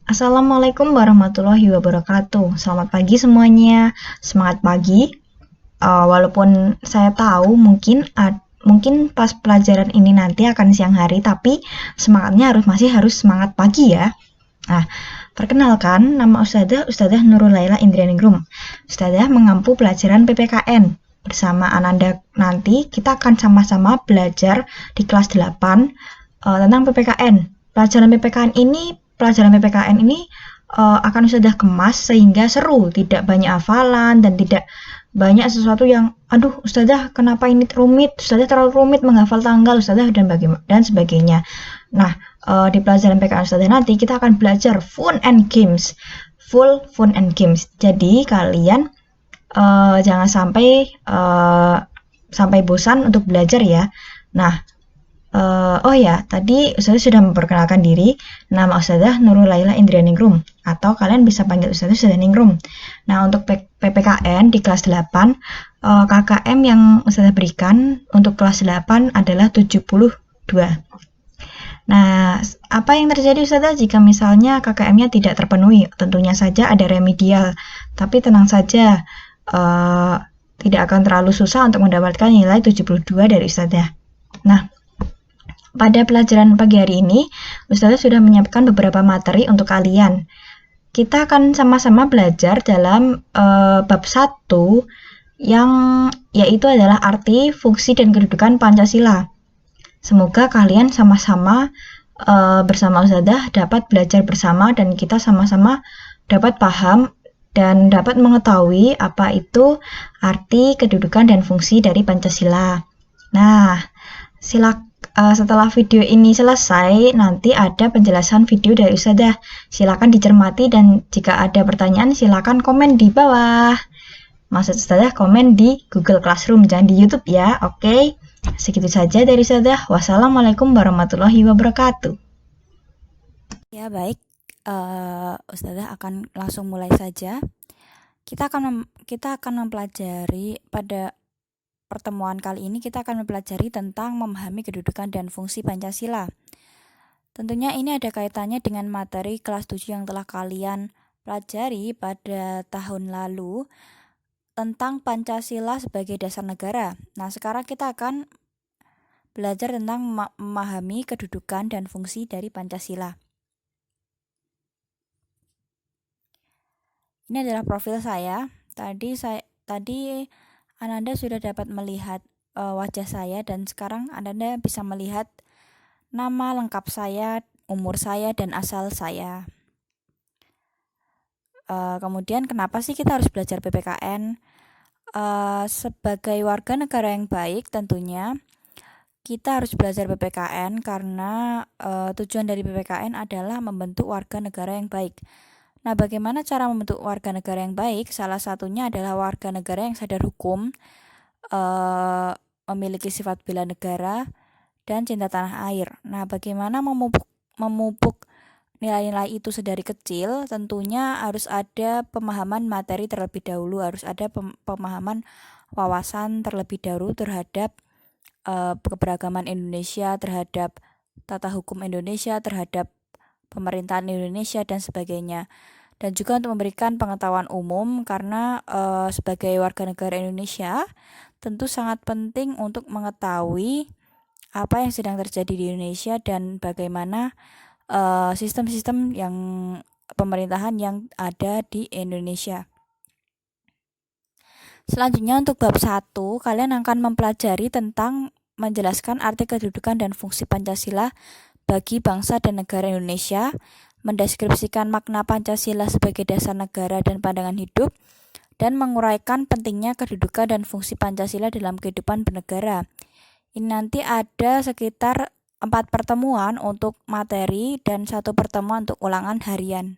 Assalamualaikum warahmatullahi wabarakatuh. Selamat pagi semuanya. Semangat pagi. Walaupun saya tahu mungkin pas pelajaran ini nanti akan siang hari, tapi semangatnya masih harus semangat pagi ya. Nah, perkenalkan nama Ustadzah Nurul Laila Indrianingrum. Ustadzah mengampu pelajaran PPKN. Bersama Ananda nanti kita akan sama-sama belajar di kelas 8 tentang PPKN. Pelajaran PPKN ini akan sudah kemas sehingga seru, tidak banyak hafalan dan tidak banyak sesuatu yang aduh ustazah kenapa ini rumit, ustazah terlalu rumit menghafal tanggal ustazah dan sebagainya. Nah, di pelajaran PKN ustazah nanti kita akan belajar fun and games. Jadi kalian jangan sampai bosan untuk belajar ya. Nah, oh ya, tadi Ustazah sudah memperkenalkan diri. Nama Ustazah Nurul Laila Indrianingrum atau kalian bisa panggil Ustazah Ningrum. Nah, untuk PPKN di kelas 8, KKM yang Ustazah berikan untuk kelas 8 adalah 72. Nah, apa yang terjadi Ustazah jika misalnya KKM-nya tidak terpenuhi? Tentunya saja ada remedial, tapi tenang saja, eh, tidak akan terlalu susah untuk mendapatkan nilai 72 dari Ustazah. Nah, pada pelajaran pagi hari ini, Ustazah sudah menyiapkan beberapa materi untuk kalian. Kita akan sama-sama belajar dalam bab 1 yang yaitu adalah arti, fungsi, dan kedudukan Pancasila. Semoga kalian sama-sama bersama Ustazah dapat belajar bersama dan kita sama-sama dapat paham dan dapat mengetahui apa itu arti, kedudukan, dan fungsi dari Pancasila. Nah, setelah video ini selesai, nanti ada penjelasan video dari Ustazah. Silakan dicermati dan jika ada pertanyaan silakan komen di bawah. Maksud Ustazah komen di Google Classroom, jangan di YouTube ya, oke? Segitu saja dari Ustazah. Wassalamualaikum warahmatullahi wabarakatuh. Ya, baik. Ustazah akan langsung mulai saja. Kita akan mempelajari pada pertemuan kali ini kita akan mempelajari tentang memahami kedudukan dan fungsi Pancasila. Tentunya ini ada kaitannya dengan materi kelas 7 yang telah kalian pelajari pada tahun lalu tentang Pancasila sebagai dasar negara. Nah, sekarang kita akan belajar tentang memahami kedudukan dan fungsi dari Pancasila. Ini adalah profil saya. Tadi Ananda sudah dapat melihat wajah saya dan sekarang Ananda bisa melihat nama lengkap saya, umur saya, dan asal saya. Kemudian kenapa sih kita harus belajar PPKN? Sebagai warga negara yang baik tentunya kita harus belajar PPKN karena tujuan dari PPKN adalah membentuk warga negara yang baik. Nah, bagaimana cara membentuk warga negara yang baik? Salah satunya adalah warga negara yang sadar hukum, memiliki sifat bela negara, dan cinta tanah air. Nah, bagaimana memupuk nilai-nilai itu sedari kecil? Tentunya harus ada pemahaman materi terlebih dahulu, harus ada pemahaman wawasan terlebih dahulu terhadap keberagaman Indonesia, terhadap tata hukum Indonesia, terhadap pemerintahan Indonesia, dan sebagainya. Dan juga untuk memberikan pengetahuan umum karena sebagai warga negara Indonesia tentu sangat penting untuk mengetahui apa yang sedang terjadi di Indonesia dan bagaimana sistem-sistem yang pemerintahan yang ada di Indonesia. Selanjutnya untuk bab 1, kalian akan mempelajari tentang menjelaskan arti kedudukan dan fungsi Pancasila bagi bangsa dan negara Indonesia, mendeskripsikan makna Pancasila sebagai dasar negara dan pandangan hidup, dan menguraikan pentingnya kedudukan dan fungsi Pancasila dalam kehidupan bernegara. Ini nanti ada sekitar 4 pertemuan untuk materi dan 1 pertemuan untuk ulangan harian.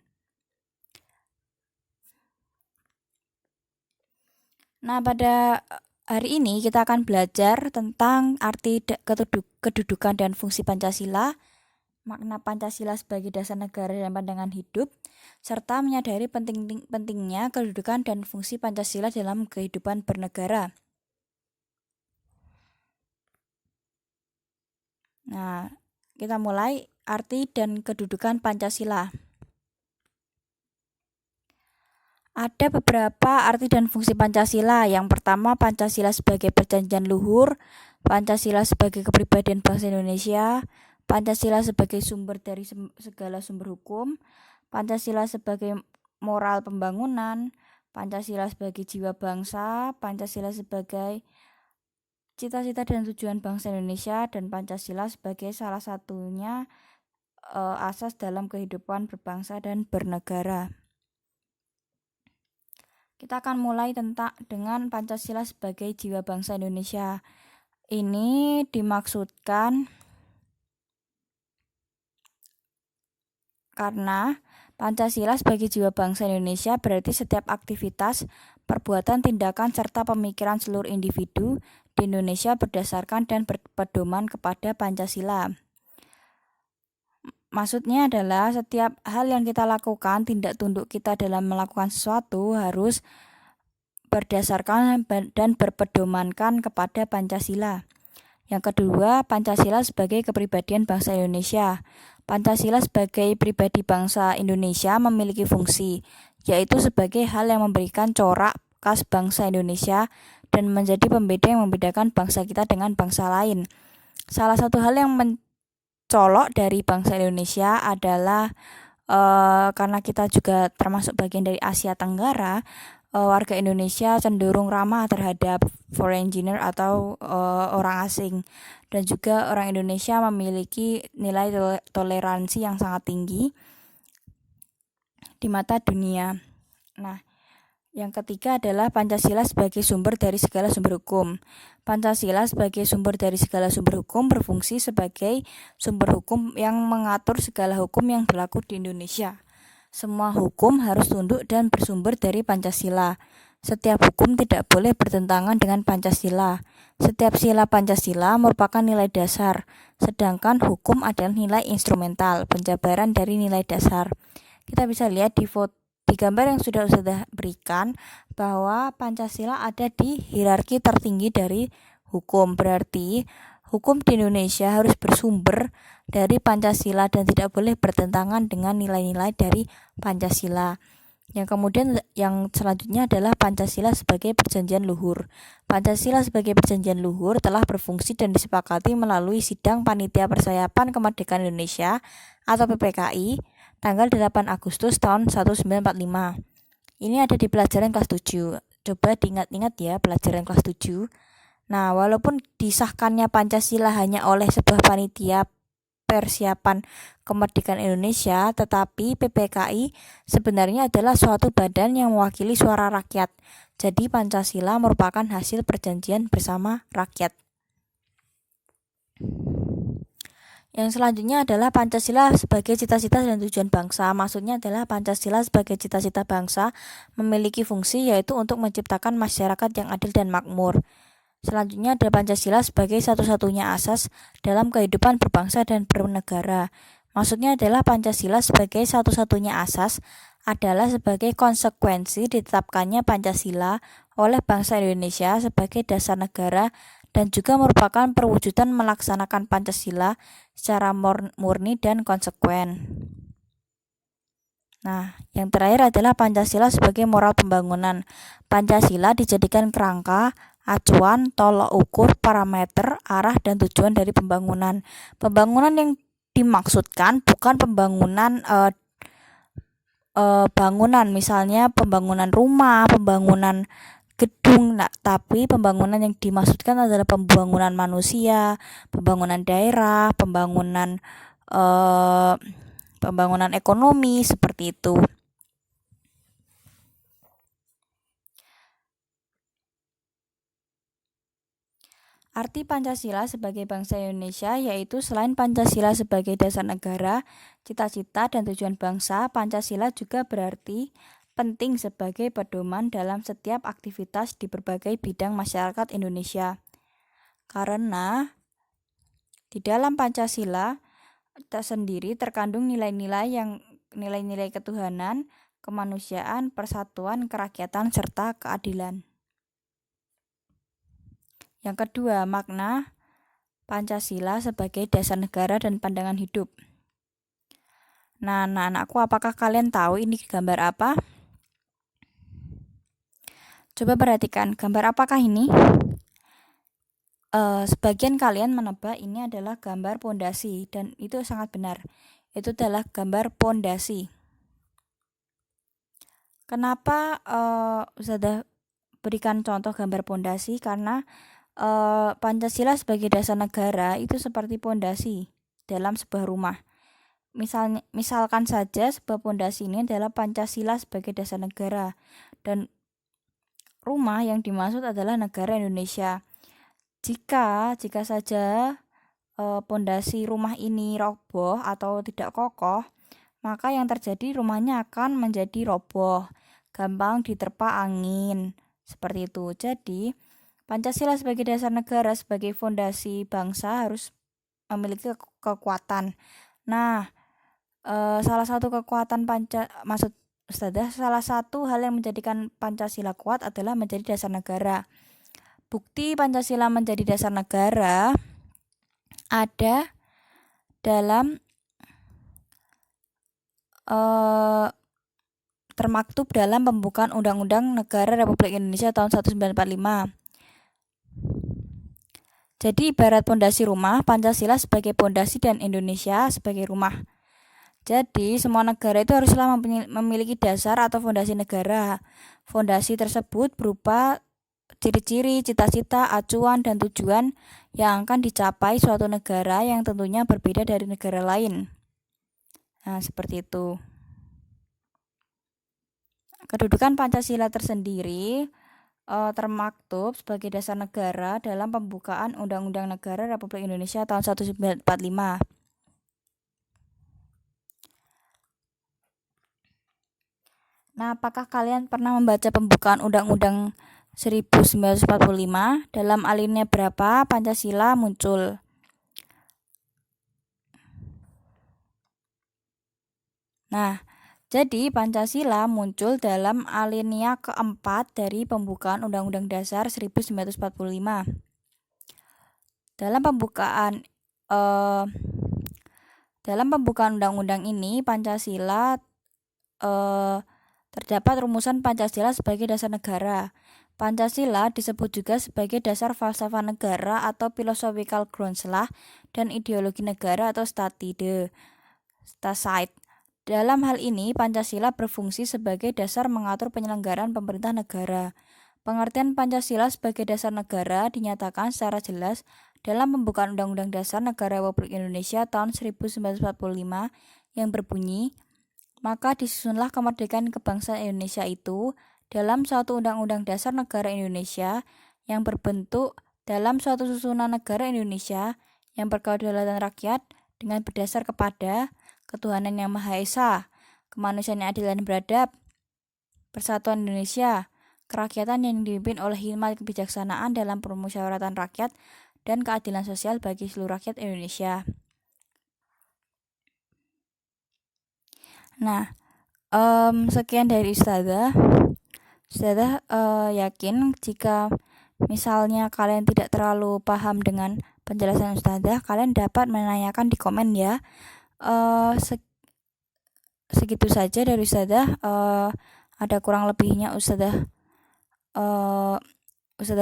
Nah, pada hari ini kita akan belajar tentang arti kedudukan dan fungsi Pancasila, makna Pancasila sebagai dasar negara dan pandangan hidup, serta menyadari pentingnya kedudukan dan fungsi Pancasila dalam kehidupan bernegara. Nah, kita mulai arti dan kedudukan Pancasila. Ada beberapa arti dan fungsi Pancasila. Yang pertama, Pancasila sebagai perjanjian luhur, Pancasila sebagai kepribadian bangsa Indonesia, Pancasila sebagai sumber dari segala sumber hukum, Pancasila sebagai moral pembangunan, Pancasila sebagai jiwa bangsa, Pancasila sebagai cita-cita dan tujuan bangsa Indonesia, dan Pancasila sebagai salah satunya asas dalam kehidupan berbangsa dan bernegara. Kita akan mulai dengan Pancasila sebagai jiwa bangsa Indonesia. Ini dimaksudkan karena Pancasila sebagai jiwa bangsa Indonesia berarti setiap aktivitas, perbuatan, tindakan, serta pemikiran seluruh individu di Indonesia berdasarkan dan berpedoman kepada Pancasila. Maksudnya adalah setiap hal yang kita lakukan, tindak tanduk kita dalam melakukan sesuatu harus berdasarkan dan berpedomankan kepada Pancasila. Yang kedua, Pancasila sebagai kepribadian bangsa Indonesia. Pancasila sebagai pribadi bangsa Indonesia memiliki fungsi, yaitu sebagai hal yang memberikan corak khas bangsa Indonesia dan menjadi pembeda yang membedakan bangsa kita dengan bangsa lain. Salah satu hal yang mencolok dari bangsa Indonesia adalah karena kita juga termasuk bagian dari Asia Tenggara, warga Indonesia cenderung ramah terhadap foreigner atau orang asing, dan juga orang Indonesia memiliki nilai toleransi yang sangat tinggi di mata dunia. Nah, yang ketiga adalah Pancasila sebagai sumber dari segala sumber hukum. Pancasila sebagai sumber dari segala sumber hukum berfungsi sebagai sumber hukum yang mengatur segala hukum yang berlaku di Indonesia. Semua hukum harus tunduk dan bersumber dari Pancasila. Setiap hukum tidak boleh bertentangan dengan Pancasila. Setiap sila Pancasila merupakan nilai dasar, sedangkan hukum adalah nilai instrumental, penjabaran dari nilai dasar. Kita bisa lihat di gambar yang sudah berikan bahwa Pancasila ada di hierarki tertinggi dari hukum. Berarti hukum di Indonesia harus bersumber dari Pancasila dan tidak boleh bertentangan dengan nilai-nilai dari Pancasila. Yang selanjutnya adalah Pancasila sebagai perjanjian luhur. Pancasila sebagai perjanjian luhur telah berfungsi dan disepakati melalui Sidang Panitia Persiapan Kemerdekaan Indonesia atau PPKI tanggal 8 Agustus tahun 1945. Ini ada di pelajaran kelas 7. Coba diingat-ingat ya pelajaran kelas 7. Nah, walaupun disahkannya Pancasila hanya oleh sebuah panitia persiapan kemerdekaan Indonesia, tetapi PPKI sebenarnya adalah suatu badan yang mewakili suara rakyat. Jadi Pancasila merupakan hasil perjanjian bersama rakyat. Yang selanjutnya adalah Pancasila sebagai cita-cita dan tujuan bangsa. Maksudnya adalah Pancasila sebagai cita-cita bangsa memiliki fungsi yaitu untuk menciptakan masyarakat yang adil dan makmur. Selanjutnya ada Pancasila sebagai satu-satunya asas dalam kehidupan berbangsa dan bernegara. Maksudnya adalah Pancasila sebagai satu-satunya asas adalah sebagai konsekuensi ditetapkannya Pancasila oleh bangsa Indonesia sebagai dasar negara dan juga merupakan perwujudan melaksanakan Pancasila secara murni dan konsekuen. Nah, yang terakhir adalah Pancasila sebagai moral pembangunan. Pancasila dijadikan kerangka, acuan, tolok ukur, parameter, arah, dan tujuan dari pembangunan. Pembangunan yang dimaksudkan bukan pembangunan bangunan, misalnya pembangunan rumah, pembangunan gedung, tapi pembangunan yang dimaksudkan adalah pembangunan manusia, pembangunan daerah, pembangunan ekonomi, seperti itu. Arti Pancasila sebagai bangsa Indonesia yaitu selain Pancasila sebagai dasar negara, cita-cita dan tujuan bangsa, Pancasila juga berarti penting sebagai pedoman dalam setiap aktivitas di berbagai bidang masyarakat Indonesia. Karena di dalam Pancasila tersendiri terkandung nilai-nilai ketuhanan, kemanusiaan, persatuan, kerakyatan, serta keadilan. Yang kedua, makna Pancasila sebagai dasar negara dan pandangan hidup. Nah, anak-anakku, apakah kalian tahu ini gambar apa? Coba perhatikan, gambar apakah ini? Sebagian kalian menebak ini adalah gambar pondasi, dan itu sangat benar. Itu adalah gambar pondasi. Kenapa Ustazah berikan contoh gambar pondasi? Karena Pancasila sebagai dasar negara itu seperti pondasi dalam sebuah rumah. Misalkan saja sebuah pondasi ini adalah Pancasila sebagai dasar negara, dan rumah yang dimaksud adalah negara Indonesia. Jika saja pondasi rumah ini roboh atau tidak kokoh, maka yang terjadi rumahnya akan menjadi roboh, gampang diterpa angin, seperti itu. Jadi, Pancasila sebagai dasar negara, sebagai fondasi bangsa harus memiliki kekuatan. Nah, salah satu kekuatan salah satu hal yang menjadikan Pancasila kuat adalah menjadi dasar negara. Bukti Pancasila menjadi dasar negara ada dalam termaktub dalam pembukaan Undang-Undang Negara Republik Indonesia tahun 1945. Jadi ibarat pondasi rumah, Pancasila sebagai pondasi dan Indonesia sebagai rumah. Jadi semua negara itu haruslah memiliki dasar atau fondasi negara. Fondasi tersebut berupa ciri-ciri, cita-cita, acuan, dan tujuan yang akan dicapai suatu negara yang tentunya berbeda dari negara lain. Nah, seperti itu. Kedudukan Pancasila tersendiri termaktub sebagai dasar negara dalam pembukaan Undang-Undang Negara Republik Indonesia tahun 1945. Nah, apakah kalian pernah membaca pembukaan Undang-Undang 1945? Dalam alinea berapa Pancasila muncul? Nah, jadi Pancasila muncul dalam alinea keempat dari pembukaan Undang-Undang Dasar 1945. Dalam pembukaan undang-undang ini, Pancasila terdapat rumusan Pancasila sebagai dasar negara. Pancasila disebut juga sebagai dasar falsafah negara atau philosophical grounds dan ideologi negara atau statide. Dalam hal ini, Pancasila berfungsi sebagai dasar mengatur penyelenggaraan pemerintah negara. Pengertian Pancasila sebagai dasar negara dinyatakan secara jelas dalam pembukaan Undang-Undang Dasar Negara Republik Indonesia tahun 1945 yang berbunyi, maka disusunlah kemerdekaan kebangsaan Indonesia itu dalam suatu Undang-Undang Dasar Negara Indonesia yang berbentuk dalam suatu susunan negara Indonesia yang berkedaulatan rakyat dengan berdasar kepada ketuhanan yang Maha Esa, kemanusiaan yang adil dan beradab, persatuan Indonesia, kerakyatan yang dipimpin oleh hikmat kebijaksanaan dalam permusyawaratan rakyat dan keadilan sosial bagi seluruh rakyat Indonesia. Nah, sekian dari Ustazah. Ustazah yakin jika misalnya kalian tidak terlalu paham dengan penjelasan Ustazah, kalian dapat menanyakan di komen ya. Segitu saja dari Ustazah. Ada kurang lebihnya Ustazah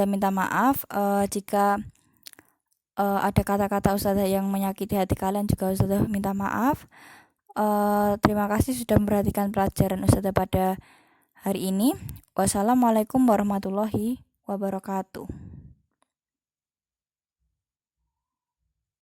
minta maaf. Jika ada kata-kata Ustazah yang menyakiti hati kalian juga Ustazah minta maaf. Terima kasih sudah memperhatikan pelajaran Ustazah pada hari ini. Wassalamualaikum warahmatullahi wabarakatuh.